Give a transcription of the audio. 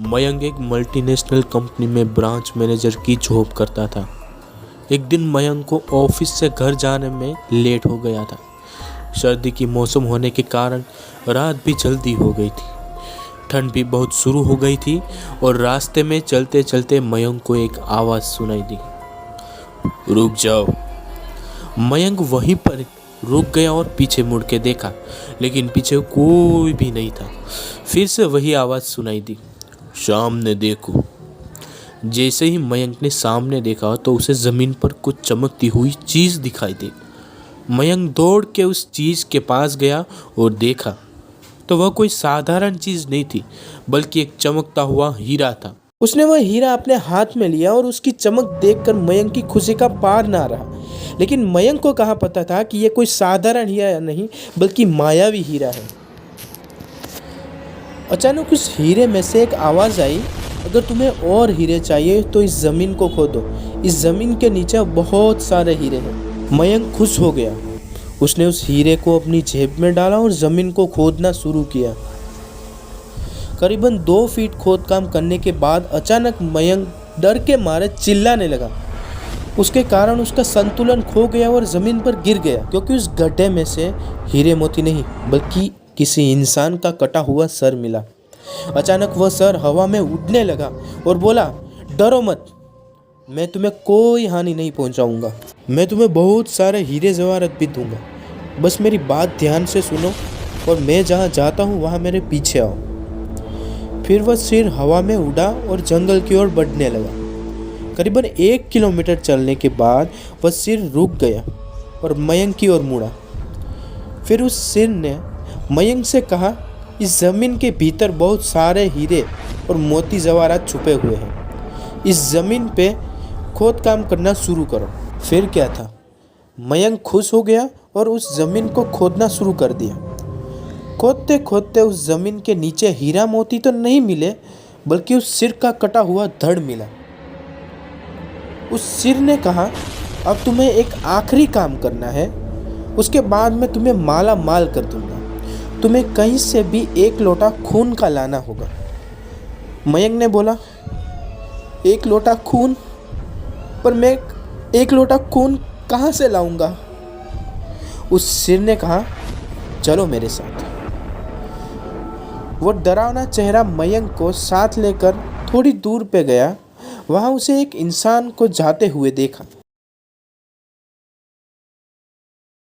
मयंक एक multinational company में branch manager की जॉब करता था। एक दिन मयंक को ऑफिस से घर जाने में लेट हो गया था। सर्दी की मौसम होने के कारण रात भी जल्दी हो गई थी। ठंड भी बहुत शुरू हो गई थी और रास्ते में चलते चलते मयंक को एक आवाज़ सुनाई दी, रुक जाओ। मयंक वहीं पर रुक गया और पीछे मुड़ के देखा, लेकिन पीछे कोई भी नहीं था। फिर से वही आवाज़ सुनाई दी, सामने देखो। जैसे ही मयंक ने सामने देखा तो उसे ज़मीन पर कुछ चमकती हुई चीज़ दिखाई दी। मयंक दौड़ के उस चीज़ के पास गया और देखा तो वह कोई साधारण चीज़ नहीं थी, बल्कि एक चमकता हुआ हीरा था। उसने वह हीरा अपने हाथ में लिया और उसकी चमक देखकर मयंक की खुशी का पार ना रहा। लेकिन मयंक को कहाँ पता था कि यह कोई साधारण हीरा नहीं, बल्कि मायावी हीरा है। अचानक उस हीरे में से एक आवाज़ आई, अगर तुम्हें और हीरे चाहिए तो इस ज़मीन को खोदो। इस ज़मीन के नीचे बहुत सारे हीरे हैं। मयंक खुश हो गया। उसने उस हीरे को अपनी जेब में डाला और ज़मीन को खोदना शुरू किया। करीबन 2 फीट खोदकाम करने के बाद अचानक मयंक डर के मारे चिल्लाने लगा। उसके कारण उसका संतुलन खो गया और ज़मीन पर गिर गया, क्योंकि उस गड्ढे में से हीरे मोती नहीं बल्कि किसी इंसान का कटा हुआ सर मिला। अचानक वह सर हवा में उड़ने लगा और बोला, डरो मत, मैं तुम्हें कोई हानि नहीं पहुंचाऊंगा। मैं तुम्हें बहुत सारे हीरे जवाहरात भी दूंगा। बस मेरी बात ध्यान से सुनो और मैं जहाँ जाता हूँ वहाँ मेरे पीछे आओ। फिर वह सिर हवा में उड़ा और जंगल की ओर बढ़ने लगा। करीबन 1 किलोमीटर चलने के बाद वह सिर रुक गया और मयंक की ओर मुड़ा। फिर उस सिर ने मयंक से कहा, इस ज़मीन के भीतर बहुत सारे हीरे और मोती जवाहरात छुपे हुए हैं। इस ज़मीन पे खोद काम करना शुरू करो। फिर क्या था, मयंक खुश हो गया और उस ज़मीन को खोदना शुरू कर दिया। खोदते खोदते उस ज़मीन के नीचे हीरा मोती तो नहीं मिले, बल्कि उस सिर का कटा हुआ धड़ मिला। उस सिर ने कहा, अब तुम्हें एक आखिरी काम करना है, उसके बाद मैं तुम्हें माला माल कर दूंगा। तुम्हें कहीं से भी 1 लोटा खून का लाना होगा। मयंक ने बोला, 1 लोटा खून? पर मैं 1 लोटा खून कहाँ से लाऊंगा? उस सिर ने कहा, चलो मेरे साथ। वो डरावना चेहरा मयंक को साथ लेकर थोड़ी दूर पे गया। वहाँ उसे एक इंसान को जाते हुए देखा।